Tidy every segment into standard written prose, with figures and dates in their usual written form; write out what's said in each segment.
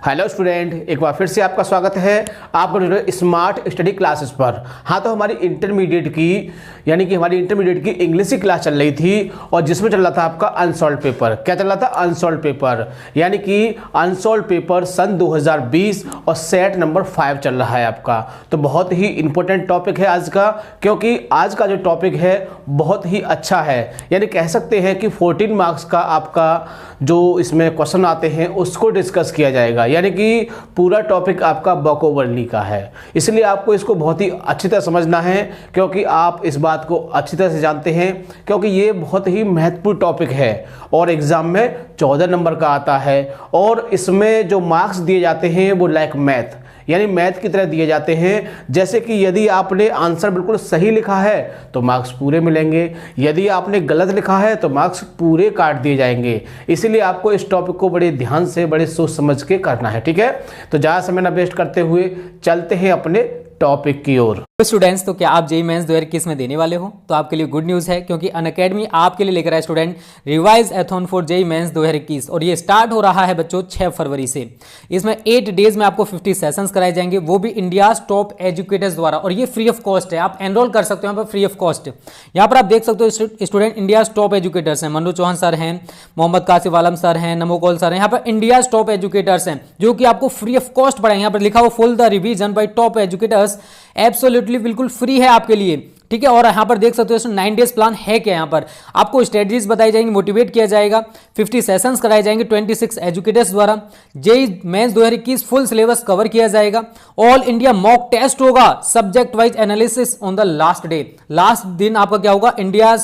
Hello student, एक बार फिर से आपका स्वागत है आपका स्मार्ट स्टडी क्लासेस पर। हाँ, तो हमारी इंटरमीडिएट की इंग्लिश की क्लास चल रही थी और जिसमें चल रहा था आपका अनसॉल्व पेपर। क्या चल रहा था? अनसॉल्व पेपर, यानी कि अनसॉल्व पेपर सन 2020 और सेट नंबर 5 चल रहा है आपका। तो बहुत ही इंपॉर्टेंट टॉपिक है आज का, क्योंकि आज का जो टॉपिक है बहुत ही अच्छा है। यानी कह सकते हैं कि 14 मार्क्स का आपका जो इसमें क्वेश्चन आते हैं उसको डिस्कस किया जाएगा। यानी कि पूरा टॉपिक आपका वोकैबुलरी का है, इसलिए आपको इसको बहुत ही अच्छी तरह समझना है, क्योंकि आप इस बात को अच्छी तरह से जानते हैं, क्योंकि ये बहुत ही महत्वपूर्ण टॉपिक है और एग्जाम में 14 नंबर का आता है। और इसमें जो मार्क्स दिए जाते हैं वो लाइक मैथ, यानी मैथ की तरह दिए जाते हैं। जैसे कि यदि आपने आंसर बिल्कुल सही लिखा है तो मार्क्स पूरे मिलेंगे, यदि आपने गलत लिखा है तो मार्क्स पूरे काट दिए जाएंगे। इसीलिए आपको इस टॉपिक को बड़े ध्यान से, बड़े सोच समझ के करना है, ठीक है। तो ज़्यादा समय न वेस्ट करते हुए चलते हैं अपने टॉपिक की ओर। तो स्टूडेंट्स, तो क्या आप जेईई मेंस 2021 में देने वाले हो? तो आपके लिए गुड न्यूज़ है, क्योंकि अनअकैडमी आपके लिए लेकर आए student reviseathon for JEE mains 2021, और ये स्टार्ट हो रहा है बच्चों 6 फरवरी से। इसमें 8 डेज में आपको 50 सेशंस कराए जाएंगे, वो भी इंडिया टॉप एजुकेटर्स द्वारा, और ये फ्री ऑफ कॉस्ट है। आप एनरोल कर सकते हो यहाँ पर फ्री ऑफ कॉस्ट। यहाँ पर आप देख सकते हो स्टूडेंट इंडिया टॉप एजुकेटर्स हैं, मनु चौहान सर हैं, मोहम्मद कासिफ आलम सर हैं, नमोकोल सर हैं। यहाँ पर इंडिया टॉप एजुकेटर्स हैं जो कि आपको फ्री ऑफ कॉस्ट पढ़ाएंगे। यहाँ पर लिखा हुआ full the revision bye top educators, absolutely बिल्कुल फ्री है आपके लिए, ठीक है। और यहाँ पर देख सकते हो 9 डेज प्लान है क्या। यहाँ पर आपको स्ट्रेटजीज बताई जाएंगी, मोटिवेट किया जाएगा, 50 सेशंस कराए जाएंगे 26 एजुकेटर्स द्वारा। JEE mains 2021 full syllabus cover किया जाएगा। ऑल इंडिया मॉक टेस्ट होगा, subject wise analysis on the last day. Last दिन आपका क्या होगा? India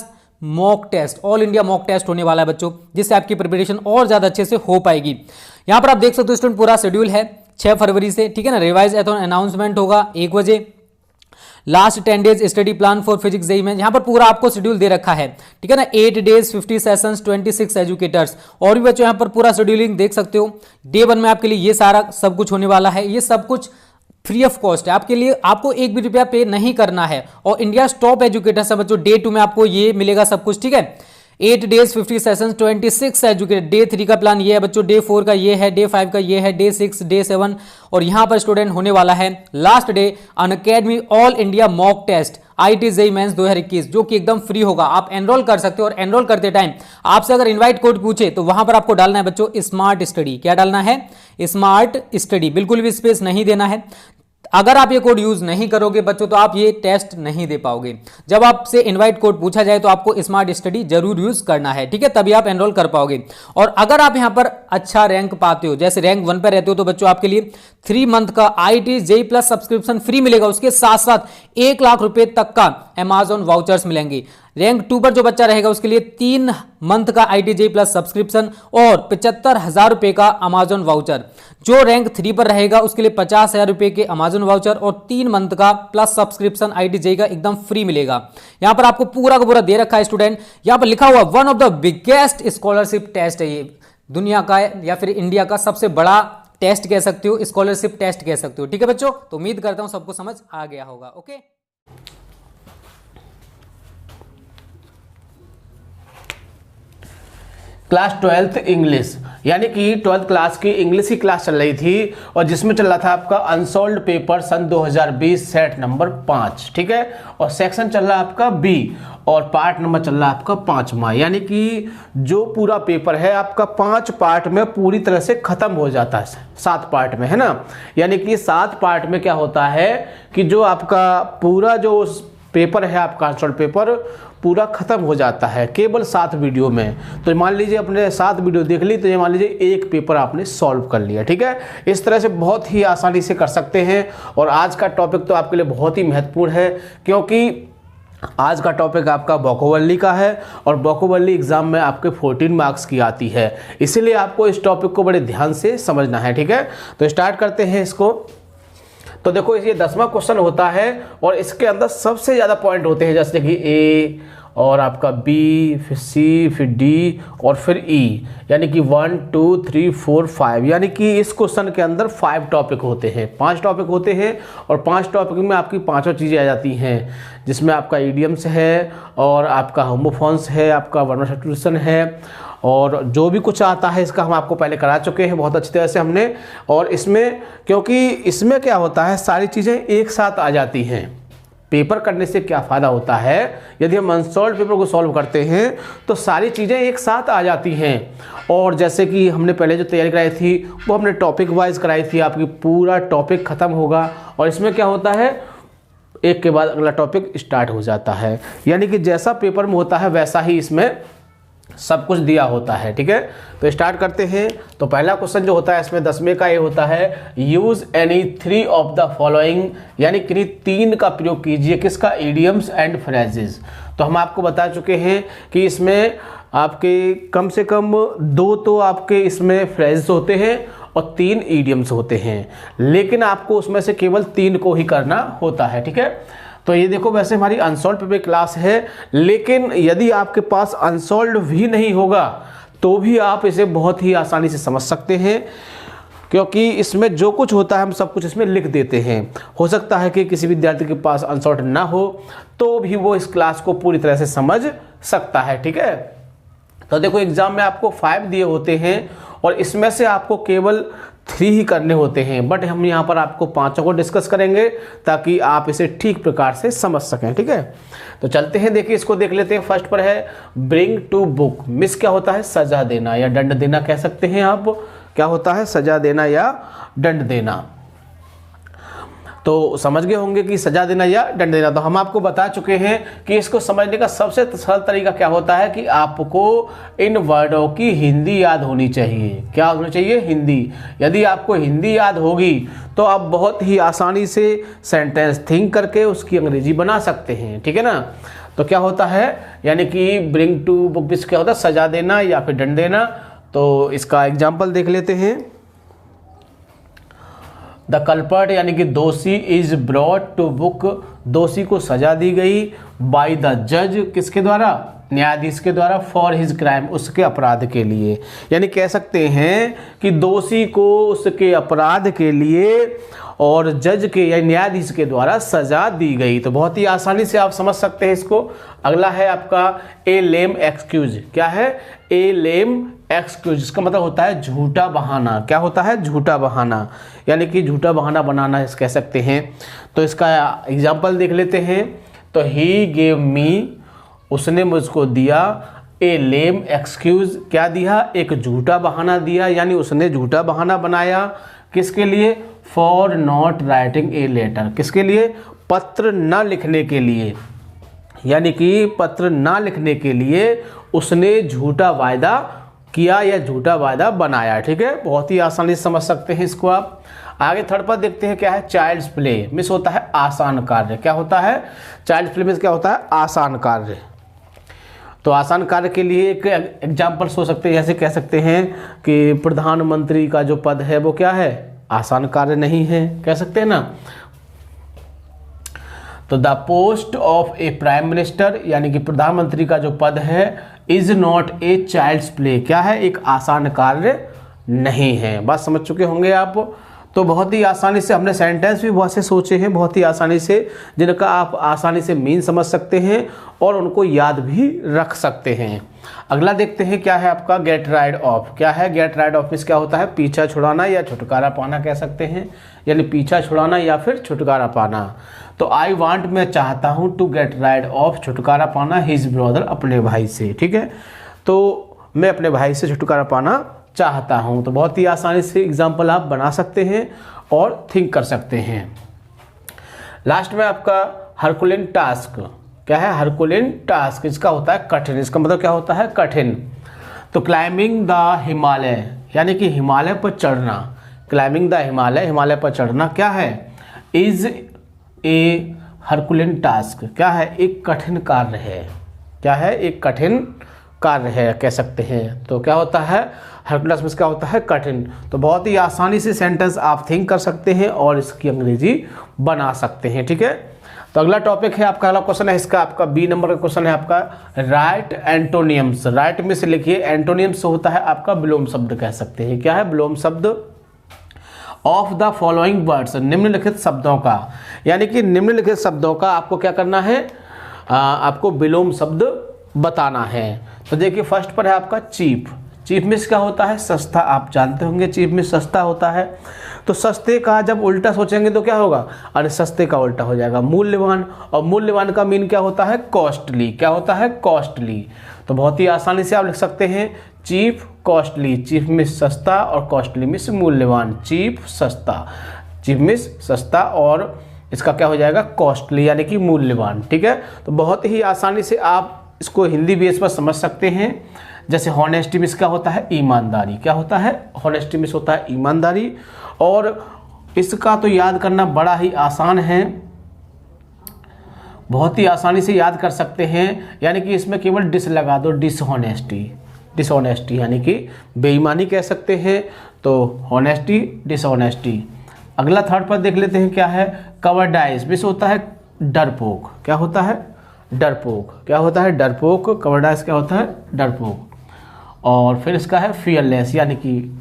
mock test, all India mock test होने वाला है बच्चों, जिससे आपकी प्रिपरेशन और ज्यादा अच्छे से हो पाएगी। यहाँ पर आप देख सकते हो स्टूडेंट पूरा शेड्यूल है 6 फरवरी से, ठीक है ना। रिवाइज एथॉन अनाउंसमेंट होगा 1 बजे। Last 10 days study plan for physics JEE में, यहाँ पर पूरा आपको शेड्यूल दे रखा है, ठीक है ना। 8 डेज 50 सेशंस 26 एजुकेटर्स, और भी बच्चों यहाँ पर पूरा शेड्यूलिंग देख सकते हो। डे 1 में आपके लिए ये सारा सब कुछ होने वाला है। ये सब कुछ फ्री ऑफ कॉस्ट है आपके लिए, आपको 1 भी रुपया पे नहीं करना है। और इंडिया टॉप एजुकेटर्स है बच्चों, डे 2 में आपको ये मिलेगा सब कुछ, ठीक है। 8 डेज 50 सेशंस 26 एजुकेटेड। डे 3 का प्लान ये है बच्चों, डे 4 का ये है, डे 5 का ये है, डे 6, डे 7, और यहां पर स्टूडेंट होने वाला है last day Unacademy all India mock test IIT JEE mains 2021, जो कि एकदम फ्री होगा। आप एनरोल कर सकते हो, और एनरोल करते टाइम आपसे अगर इनवाइट कोड पूछे तो वहां पर आपको डालना है बच्चों स्मार्ट स्टडी। क्या डालना है? स्मार्ट स्टडी, बिल्कुल भी स्पेस नहीं देना है। अगर आप ये कोड यूज नहीं करोगे बच्चों तो आप ये टेस्ट नहीं दे पाओगे। जब आपसे इनवाइट कोड पूछा जाए तो आपको स्मार्ट स्टडी जरूर यूज करना है, ठीक है, तभी आप एनरोल कर पाओगे। और अगर आप यहां पर अच्छा रैंक पाते हो, जैसे रैंक 1 पर रहते हो, तो बच्चों आपके लिए 3 मंथ का IT JEE plus subscription free मिलेगा। उसके साथ साथ 1 लाख रुपए तक का अमेजॉन वाउचर्स मिलेंगे। रैंक 2 पर जो बच्चा रहेगा उसके लिए 3 मंथ का आईटी जेईई प्लस सब्सक्रिप्शन और 75,000 रुपए का अमेजॉन वाउचर। जो रैंक 3 पर रहेगा उसके लिए 50,000 रुपए के अमेजॉन वाउचर और 3 मंथ का प्लस सब्सक्रिप्शन आईटी जेईई का एकदम फ्री मिलेगा। यहां पर आपको पूरा का पूरा दे रखा है स्टूडेंट। यहां पर लिखा हुआ one of the biggest scholarship test है ये, दुनिया का या फिर इंडिया का सबसे बड़ा टेस्ट कह सकते हो, स्कॉलरशिप टेस्ट कह सकते हो, ठीक है बच्चों। तो उम्मीद करता हूं सबको समझ आ गया होगा। ओके, क्लास 12th इंग्लिश, यानी कि 12th क्लास की इंग्लिश की क्लास चल रही थी और जिसमें चल रहा था आपका अनसॉल्व्ड पेपर सन 2020 सेट नंबर 5, ठीक है। और सेक्शन चल रहा है आपका बी और पार्ट नंबर चल रहा है आपका 5वां। यानी कि जो पूरा पेपर है आपका 5 पार्ट में पूरी तरह से खत्म हो जाता है, 7 पार्ट में, है ना। यानी कि 7 पार्ट में क्या होता है कि जो आपका पूरा जो पेपर है आपका अनसॉल्व्ड पेपर पूरा खत्म हो जाता है केवल 7 वीडियो में। तो मान लीजिए अपने 7 वीडियो देख ली तो ये मान लीजिए एक पेपर आपने सॉल्व कर लिया, ठीक है। इस तरह से बहुत ही आसानी से कर सकते हैं। और आज का टॉपिक तो आपके लिए बहुत ही महत्वपूर्ण है, क्योंकि आज का टॉपिक आपका वोकैबुलरी का है और वोकैबुलरी एग्जाम में आपके 14 मार्क्स की आती है। इसीलिए आपको इस टॉपिक को बड़े ध्यान से समझना है, ठीक है। तो स्टार्ट करते हैं इसको। तो देखो ये 10वां क्वेश्चन होता है और इसके अंदर सबसे ज़्यादा पॉइंट होते हैं, जैसे कि ए और आपका बी, फिर सी, फिर डी और फिर ई, यानी कि 1 2 3 4 5, यानी कि इस क्वेश्चन के अंदर 5 टॉपिक होते हैं, 5 टॉपिक होते हैं और 5 टॉपिक में आपकी पांचों चीज़ें आ जाती हैं, जिसमें आपका इडियम्स है और आपका होमोफोन्स है, आपका वर्ब सब्स्टिट्यूशन है और जो भी कुछ आता है इसका हम आपको पहले करा चुके हैं बहुत अच्छी तरह से हमने। और इसमें क्योंकि इसमें क्या होता है, सारी चीज़ें एक साथ आ जाती हैं। पेपर करने से क्या फ़ायदा होता है, यदि हम अनसॉल्व पेपर को सॉल्व करते हैं तो सारी चीज़ें एक साथ आ जाती हैं। और जैसे कि हमने पहले जो तैयारी कराई थी वो हमने टॉपिक वाइज कराई थी, आपकी पूरा टॉपिक ख़त्म होगा और इसमें क्या होता है, एक के बाद अगला टॉपिक स्टार्ट हो जाता है, यानी कि जैसा पेपर में होता है वैसा ही इसमें सब कुछ दिया होता है। ठीक है, तो स्टार्ट करते हैं। तो पहला क्वेश्चन जो होता है इसमें 10वें का ये होता है, use any 3 of the following, यानी कि 3 का प्रयोग कीजिए, किसका, इडियम्स एंड फ्रेजेस। तो हम आपको बता चुके हैं कि इसमें आपके कम से कम 2 तो आपके इसमें फ्रेजेस होते हैं और 3 इडियम्स होते हैं, लेकिन आपको उसमें से केवल 3 को ही करना होता है। ठीक है, तो ये देखो वैसे हमारी अनसॉल्व पेपर क्लास है, लेकिन यदि आपके पास अनसॉल्व भी नहीं होगा तो भी आप इसे बहुत ही आसानी से समझ सकते हैं, क्योंकि इसमें जो कुछ होता है हम सब कुछ इसमें लिख देते हैं। हो सकता है कि किसी विद्यार्थी के पास अनसॉल्व ना हो तो भी वो इस क्लास को पूरी तरह से समझ सकता है। ठीक है, तो देखो एग्जाम में आपको 5 दिए होते हैं और इसमें से आपको केवल 3 ही करने होते हैं, बट हम यहाँ पर आपको 5 को डिस्कस करेंगे ताकि आप इसे ठीक प्रकार से समझ सकें। ठीक है, तो चलते हैं, देखिए इसको देख लेते हैं। फर्स्ट पर है ब्रिंग टू बुक, मिस क्या होता है, सजा देना या दंड देना कह सकते हैं आप, क्या होता है, सजा देना या दंड देना। तो समझ गए होंगे कि सजा देना या दंड देना। तो हम आपको बता चुके हैं कि इसको समझने का सबसे सरल तरीका क्या होता है कि आपको इन वर्डों की हिंदी याद होनी चाहिए। क्या होनी चाहिए, हिंदी। यदि आपको हिंदी याद होगी तो आप बहुत ही आसानी से सेंटेंस थिंक करके उसकी अंग्रेजी बना सकते हैं। ठीक है ना, तो क्या होता है, यानी कि ब्रिंग टू बुक मिस क्या होता है, सजा देना या फिर दंड देना। तो इसका एग्जाम्पल देख लेते हैं। द कल्पर्ट यानी कि दोषी इज ब्रॉट टू बुक, दोषी को सजा दी गई, बाय द जज किसके द्वारा, न्यायाधीश के द्वारा, फॉर हिज क्राइम उसके अपराध के लिए। यानी कह सकते हैं कि दोषी को उसके अपराध के लिए और जज के या न्यायाधीश के द्वारा सजा दी गई। तो बहुत ही आसानी से आप समझ सकते हैं इसको। अगला है आपका ए लेम एक्सक्यूज, क्या है, ए लेम एक्सक्यूज, इसका मतलब होता है झूठा बहाना। क्या होता है, झूठा बहाना, यानी कि झूठा बहाना बनाना कह सकते हैं। तो इसका एग्जाम्पल देख लेते हैं। तो ही गेव मी, उसने मुझको दिया, ए लेम एक्सक्यूज, क्या दिया, एक झूठा बहाना दिया, यानी उसने झूठा बहाना बनाया, किसके लिए, for not writing a letter, किसके लिए, पत्र न लिखने के लिए, यानी कि पत्र न लिखने के लिए उसने झूठा वायदा किया या झूठा वायदा बनाया। ठीक है, बहुत ही आसानी से समझ सकते हैं इसको आप। आगे थर्ड पर देखते हैं क्या है, चाइल्ड्स प्ले मिस होता है आसान कार्य। क्या होता है, चाइल्ड्स प्ले मिस क्या होता है, आसान कार्य। तो आसान कार्य के लिए एक एग्जाम्पल हो सकते हैं, जैसे कह सकते हैं कि प्रधानमंत्री का जो पद है वो क्या है, आसान कार्य नहीं है, कह सकते हैं ना। तो the post of a prime minister यानी कि प्रधानमंत्री का जो पद है, is not a child's play, क्या है, एक आसान कार्य नहीं है। बात समझ चुके होंगे आप। तो बहुत ही आसानी से हमने सेंटेंस भी बहुत से सोचे हैं, बहुत ही आसानी से, जिनका आप आसानी से मीन समझ सकते हैं और उनको याद भी रख सकते हैं। अगला देखते हैं क्या है आपका, गेट राइड ऑफ। क्या है, गेट राइड ऑफ मिस क्या होता है, पीछा छुड़ाना या छुटकारा पाना कह सकते हैं, यानी पीछा छुड़ाना या फिर छुटकारा पाना। तो आई वांट, मैं चाहता हूँ, टू गेट राइड ऑफ, छुटकारा पाना, हिज ब्रदर, अपने भाई से। ठीक है, तो मैं अपने भाई से छुटकारा पाना चाहता हूं। तो बहुत ही आसानी से एग्जाम्पल आप बना सकते हैं और थिंक कर सकते हैं। लास्ट में आपका हरकुलिन टास्क, क्या है, हरकुलिन टास्क, इसका होता है कठिन, इसका मतलब क्या होता है, कठिन। तो क्लाइंबिंग द हिमालय यानी कि हिमालय पर चढ़ना, क्लाइंबिंग द हिमालय, हिमालय पर चढ़ना क्या है, इज ए हरकुलिन टास्क, क्या है, एक कठिन कार्य है, क्या है, एक कठिन कार्य है कह सकते हैं। तो क्या होता है, हरकुलस में क्या होता है, कठिन। तो बहुत ही आसानी से सेंटेंस आप थिंक कर सकते हैं और इसकी अंग्रेजी बना सकते हैं। ठीक है, तो अगला टॉपिक है आपका, अगला क्वेश्चन है इसका आपका बी नंबर का क्वेश्चन है आपका, राइट एंटोनियम्स। राइट में से लिखिए, एंटोनियम्स होता है आपका विलोम शब्द कह सकते हैं। क्या है? विलोम शब्द ऑफ द फॉलोइंग वर्ड्स, निम्नलिखित शब्दों का, यानी कि निम्नलिखित शब्दों का आपको क्या करना है, आपको विलोम शब्द बताना है। तो देखिए फर्स्ट पर है आपका चीप। चीप मीन्स क्या होता है? सस्ता। आप जानते होंगे चीप मीन्स सस्ता होता है। तो सस्ते का जब उल्टा सोचेंगे तो क्या होगा? अरे सस्ते का उल्टा हो जाएगा मूल्यवान, और मूल्यवान का मीन क्या होता है? कॉस्टली। क्या होता है? कॉस्टली। तो बहुत ही आसानी से आप लिख सकते हैं चीप कॉस्टली। चीप मीन्स सस्ता और कॉस्टली मीन्स मूल्यवान। चीप सस्ता, चीप मीन्स सस्ता और इसका क्या हो जाएगा? कॉस्टली यानी कि मूल्यवान। ठीक है, तो बहुत ही आसानी से आप इसको हिंदी बेस पर समझ सकते हैं। जैसे हॉनेस्टी मीन्स क्या होता है? ईमानदारी। क्या होता है? हॉनेस्टी मीन्स होता है ईमानदारी। और इसका तो याद करना बड़ा ही आसान है, बहुत ही आसानी से याद कर सकते हैं। यानी कि इसमें केवल डिस लगा दो, डिसऑनेस्टी। डिसऑनेस्टी यानी कि बेईमानी कह सकते हैं। तो हॉनेस्टी, डिसऑनेस्टी। अगला थर्ड पर देख लेते हैं क्या है, कवर्डाइज मीन्स होता है डरपोक। क्या होता है? डरपोक। क्या होता है? डरपोक। कवर्डाइज क्या होता है? डरपोक। और फिर इसका है फियरलेस, यानी कि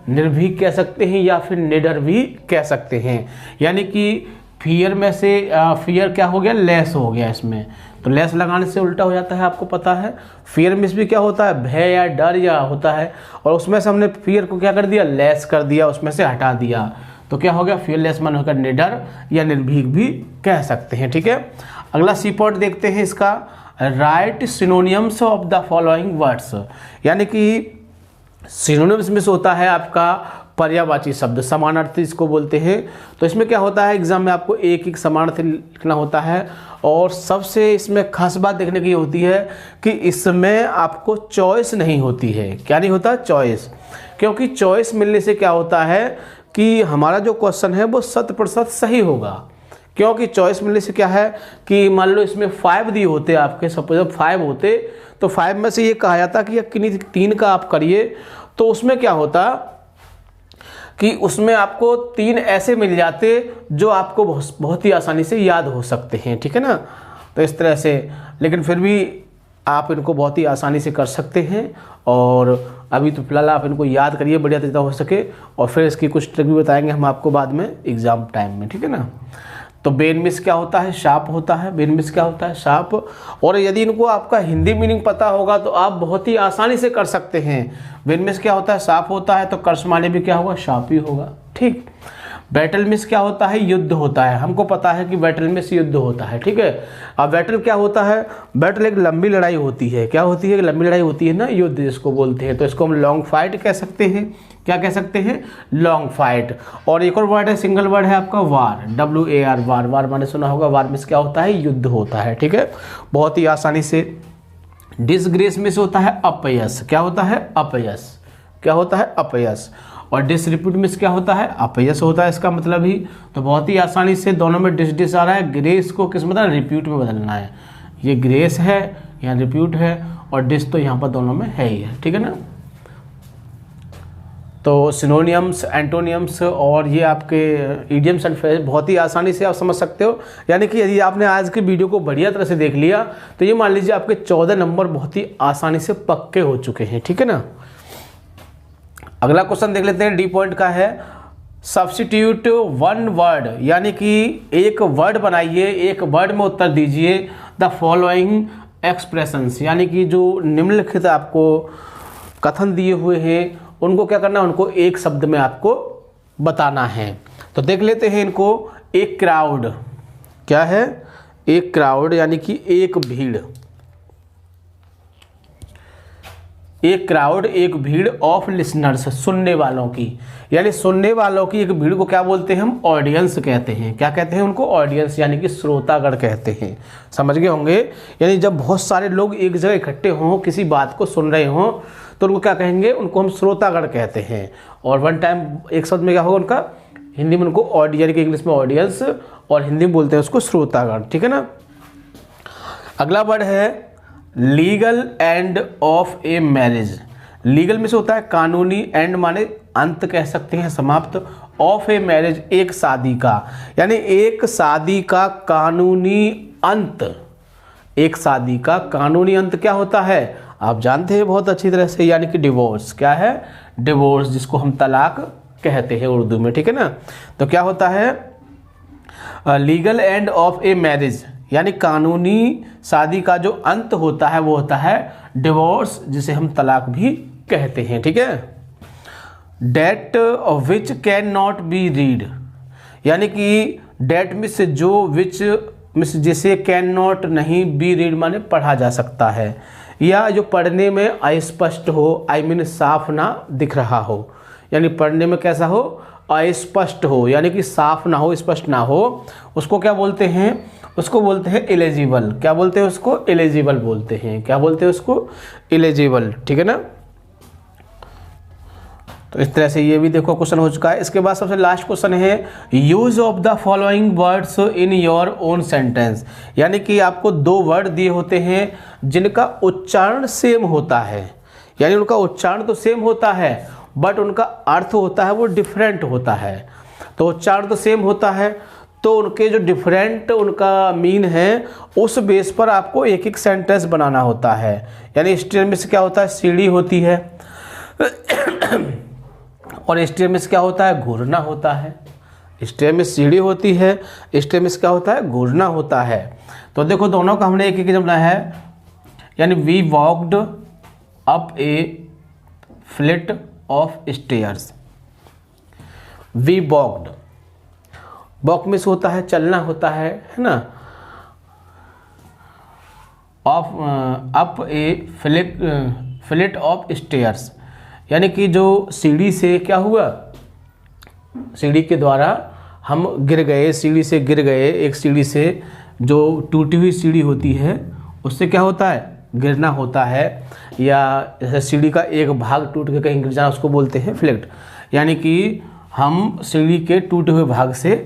निर्भीक कह सकते हैं या फिर निडर भी कह सकते हैं। यानी कि फियर में से फियर क्या हो गया? लेस हो गया इसमें, तो लेस लगाने से उल्टा हो जाता है, आपको पता है। फियर में भी क्या होता है? भय या डर या होता है, और उसमें से हमने फियर को क्या कर दिया? लेस कर दिया, उसमें से हटा दिया, तो क्या हो गया? फियरलेस मन होकर निडर या निर्भीक भी कह सकते हैं। ठीक है, अगला सी पॉइंट देखते हैं इसका, right synonyms of the following words. यानी कि सिनोनिम्स में होता है आपका पर्यायवाची शब्द, समानार्थी इसको बोलते हैं। तो इसमें क्या होता है, एग्जाम में आपको एक एक समानार्थी लिखना होता है। और सबसे इसमें खास बात देखने की होती है कि इसमें आपको चॉइस नहीं होती है। क्या नहीं होता? चॉइस। क्योंकि चॉइस मिलने से क्या होता है कि हमारा जो क्वेश्चन है वो 100% सही होगा। क्योंकि चॉइस मिलने से क्या है कि मान लो इसमें 5 दिए होते आपके, सपोज 5 होते, तो 5 में से ये कहा जाता कि किन्हीं 3 का आप करिए, तो उसमें क्या होता कि उसमें आपको 3 ऐसे मिल जाते जो आपको बहुत ही आसानी से याद हो सकते हैं। ठीक है ना, तो इस तरह से, लेकिन फिर भी आप इनको बहुत ही आसानी से कर सकते हैं। और अभी तो फिलहाल आप इनको याद करिए बढ़िया तरीका हो सके, और फिर इसकी कुछ ट्रिक भी बताएंगे हम आपको बाद में एग्जाम टाइम में। ठीक है ना, तो बेन मिस क्या होता है? शार्प होता है। बेन मिस क्या होता है? शार्प। और यदि इनको आपका हिंदी मीनिंग पता होगा तो आप बहुत ही आसानी से कर सकते हैं। बेन मिस क्या होता है? शार्प होता है, तो कर्स माने भी क्या होगा? शार्प ही होगा। ठीक। बैटल मिस क्या होता है? युद्ध होता है। हमको पता है कि बैटल मिस युद्ध होता है। ठीक है, अब बैटल क्या होता है? बैटल एक लंबी लड़ाई होती है। क्या होती है? लंबी लड़ाई होती है ना, युद्ध जिसको बोलते हैं। तो इसको हम लॉन्ग फाइट कह सकते हैं। क्या कह सकते हैं? Long fight. और एक और वर्ड है, सिंगल वर्ड है आपका वार, WAR, वार। वार माने सुना होगा, वार मिस क्या होता है? युद्ध होता है। ठीक है, बहुत ही आसानी से। डिसग्रेस मिस होता है अपयश। क्या होता है? अपयश। क्या होता है? अपयश। और डिसरिप्यूट मिस क्या होता है? अपयश होता है, इसका मतलब ही। तो बहुत ही आसानी से दोनों में डिस आ रहा है। ग्रेस को किस मतलब रिप्यूट में बदलना है। ये ग्रेस है, यहाँ रिप्यूट है, और डिस तो यहाँ पर दोनों में है ही है। ठीक है ना, तो सिनोनियम्स, एंटोनियम्स और ये आपके इडियम्स एंड फ्रेज बहुत ही आसानी से आप समझ सकते हो। यानी कि यदि आपने आज की वीडियो को बढ़िया तरह से देख लिया तो ये मान लीजिए आपके 14 नंबर बहुत ही आसानी से पक्के हो चुके हैं। ठीक है ना, अगला क्वेश्चन देख लेते हैं, डी पॉइंट का है, सब्स्टिट्यूट वन वर्ड। यानी कि एक वर्ड बनाइए, एक वर्ड में उत्तर दीजिए द फॉलोइंग एक्सप्रेशंस। यानी कि जो निम्नलिखित आपको कथन दिए हुए हैं उनको क्या करना है? उनको एक शब्द में आपको बताना है। तो देख लेते हैं इनको। एक क्राउड। क्या है? एक क्राउड यानी कि एक भीड़। एक क्राउड, एक भीड़ ऑफ लिसनर्स, सुनने वालों की। यानी सुनने वालों की एक भीड़ को क्या बोलते हैं हम? ऑडियंस कहते हैं। क्या कहते हैं उनको? ऑडियंस, यानी कि श्रोतागण कहते हैं। समझ गए होंगे। यानी जब बहुत सारे लोग एक जगह इकट्ठे हों, किसी बात को सुन रहे हों, तो उनको क्या कहेंगे? उनको हम श्रोतागण कहते हैं। और वन टाइम एक शब्द में क्या होगा उनका? हिंदी में उनको ऑडियंस, इंग्लिश में ऑडियंस, और हिंदी में बोलते हैं उसको श्रोतागण। ठीक है ना, अगला वर्ड है legal end of a marriage. Legal में से होता है कानूनी, एंड माने अंत कह सकते हैं, समाप्त। ऑफ ए मैरिज, एक शादी का, यानी एक शादी का कानूनी अंत। एक शादी का कानूनी अंत क्या होता है, आप जानते हैं बहुत अच्छी तरह से, यानी कि डिवोर्स। क्या है, डिवोर्स, जिसको हम तलाक कहते हैं उर्दू में, ठीक है ना। तो क्या होता है, legal end of a marriage, यानी कानूनी शादी का जो अंत होता है वो होता है डिवोर्स, जिसे हम तलाक भी कहते हैं, ठीक है। That which can not be read, यानी कि डेट में से जो, विच मिस जिसे कैन नॉट नहीं, बी रीड माने पढ़ा जा सकता है, या जो पढ़ने में अस्पष्ट हो, आई मीन साफ ना दिख रहा हो, यानी पढ़ने में कैसा हो, अस्पष्ट हो, यानी कि साफ ना हो, स्पष्ट ना हो, उसको क्या बोलते हैं, उसको बोलते हैं इलिजिबल। क्या बोलते हैं उसको, इलिजिबल बोलते हैं। क्या बोलते हैं उसको, इलिजिबल, ठीक है ना। तो इस तरह से ये भी देखो क्वेश्चन हो चुका है। इसके बाद सबसे लास्ट क्वेश्चन है, use of the following words in your own sentence, यानी कि आपको दो वर्ड दिए होते हैं जिनका उच्चारण सेम होता है, यानी उनका उच्चारण तो सेम होता है बट उनका अर्थ होता है वो डिफरेंट होता है। तो उच्चारण तो सेम होता है, तो उनके जो डिफरेंट उनका मीन है उस बेस पर आपको एक एक सेंटेंस बनाना होता है। यानी स्टेम में से क्या होता है, सीढ़ी होती है और स्टेम में से क्या होता है, घूरना होता है। स्टेम में सीढ़ी होती है, स्टेम में से क्या होता है, घूरना होता है। तो देखो दोनों का हमने एक एक बनाया है, यानी we walked up a flight of stairs. We walked, walk में से होता है चलना होता है ना, of up a flight of stairs, यानी कि जो सीढ़ी से क्या हुआ, सीढ़ी के द्वारा हम गिर गए, सीढ़ी से गिर गए। एक सीढ़ी से जो टूटी हुई सीढ़ी होती है उससे क्या होता है, गिरना होता है, या जैसे सीढ़ी का एक भाग टूट के कहीं गिर जाना उसको बोलते हैं फ्लिक्ट, यानी कि हम सीढ़ी के टूटे हुए भाग से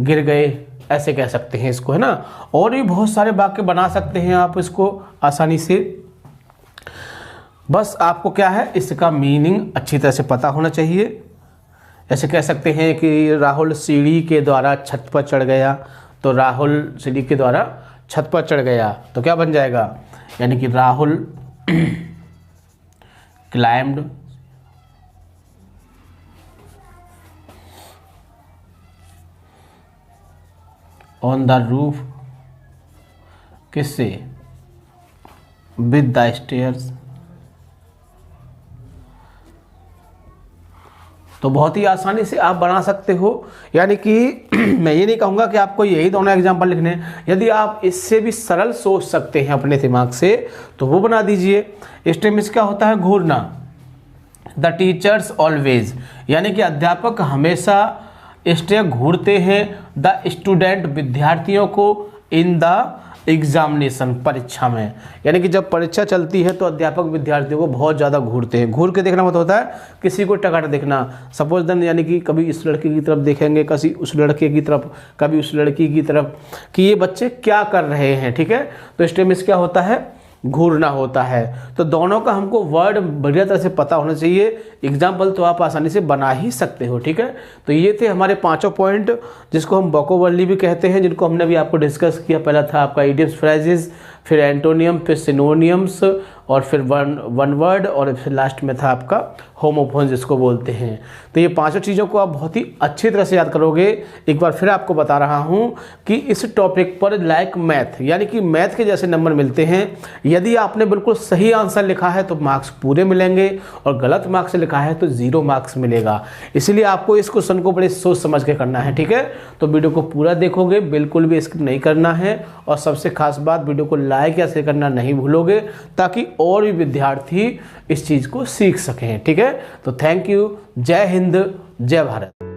गिर गए, ऐसे कह सकते हैं इसको, है ना। और भी बहुत सारे वाक्य बना सकते हैं आप इसको आसानी से, बस आपको क्या है, इसका मीनिंग अच्छी तरह से पता होना चाहिए। ऐसे कह सकते हैं कि राहुल सीढ़ी के द्वारा छत पर चढ़ गया, तो राहुल सीढ़ी के द्वारा छत पर चढ़ गया, तो क्या बन जाएगा, यानी कि Rahul climbed on the roof, किससे, विद द स्टेयर्स। तो बहुत ही आसानी से आप बना सकते हो, यानी कि मैं ये नहीं कहूँगा कि आपको यही दोनों एग्जाम्पल लिखने हैं, यदि आप इससे भी सरल सोच सकते हैं अपने दिमाग से तो वो बना दीजिए। स्टेम में क्या होता है, घूरना। द टीचर्स ऑलवेज, यानी कि अध्यापक हमेशा स्टे घूरते हैं, द स्टूडेंट विद्यार्थियों को, इन द एग्जामिनेशन परीक्षा में, यानी कि जब परीक्षा चलती है तो अध्यापक विद्यार्थियों को बहुत ज़्यादा घूरते हैं। घूर के देखना मतलब होता है किसी को टकाट देखना, सपोज देन, यानी कि कभी इस लड़के की तरफ देखेंगे, कभी उस लड़के की तरफ, कभी उस लड़की की तरफ, कि ये बच्चे क्या कर रहे हैं, ठीक है। तो इस टाइम में क्या होता है, घूरना होता है। तो दोनों का हमको वर्ड बढ़िया तरह से पता होना चाहिए, एग्जाम्पल तो आप आसानी से बना ही सकते हो, ठीक है। तो ये थे हमारे पांचों पॉइंट, जिसको हम वोकैबुलरी भी कहते हैं, जिनको हमने भी आपको डिस्कस किया। पहला था आपका इडियम्स फ्रेजेस, फिर एंटोनियम, फिर सिनोनियम्स, और फिर वन वर्ड, और फिर लास्ट में था आपका होमोफोन जिसको बोलते हैं। तो ये पांचों चीज़ों को आप बहुत ही अच्छी तरह से याद करोगे। एक बार फिर आपको बता रहा हूँ कि इस टॉपिक पर लाइक मैथ, यानी कि मैथ के जैसे नंबर मिलते हैं। यदि आपने बिल्कुल सही आंसर लिखा है तो मार्क्स पूरे मिलेंगे, और गलत मार्क्स लिखा है तो 0 मार्क्स मिलेगा। इसलिए आपको इस क्वेश्चन को बड़े सोच समझ के करना है, ठीक है। तो वीडियो को पूरा देखोगे, बिल्कुल भी स्किप नहीं करना है, और सबसे खास बात, वीडियो को लाइक या शेयर करना नहीं भूलोगे, ताकि और भी विद्यार्थी इस चीज़ को सीख सकें, ठीक है। तो थैंक यू, जय हिंद, जय भारत।